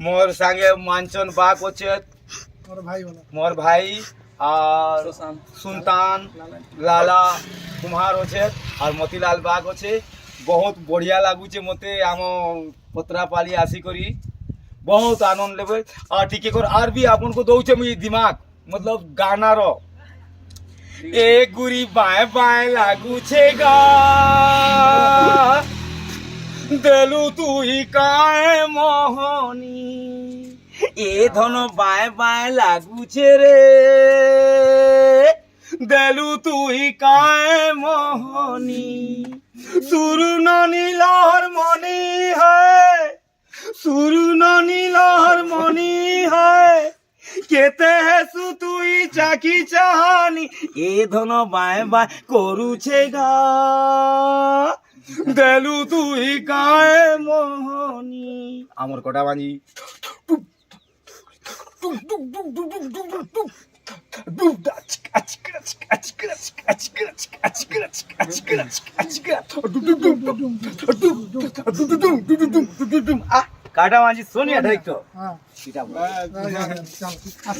মোর Sange মাঞ্চন bug আছে, মোর ভাই আর সুলতান লালা কুমার আছে আর মতিলাল বাগ আছে। বহুত বঢ়িয়া লাগুছে মতে আম পত্রাপালি আসি করি, बहुत आनंद लेबे। और टिके कर आर भी आपन को दउचे मुई दिमाग मतलब गाना रो ए गुरी बाएं बाएं लागू छेगा देलू तू ही काए मोहनी ए धन बाएं बाएं लागू छे रे देलू तू ही काए मोहनी सुरु ननी लहर मनी है सुरु ननी लहर मनी है केते है सु तुई चाकी चाहानी ए धन बाएं बाएं करू छेगा देलू तुई काए मोहनी आमर कटा बांजी কাটা মাঝি সোনিয়া ঢাইতো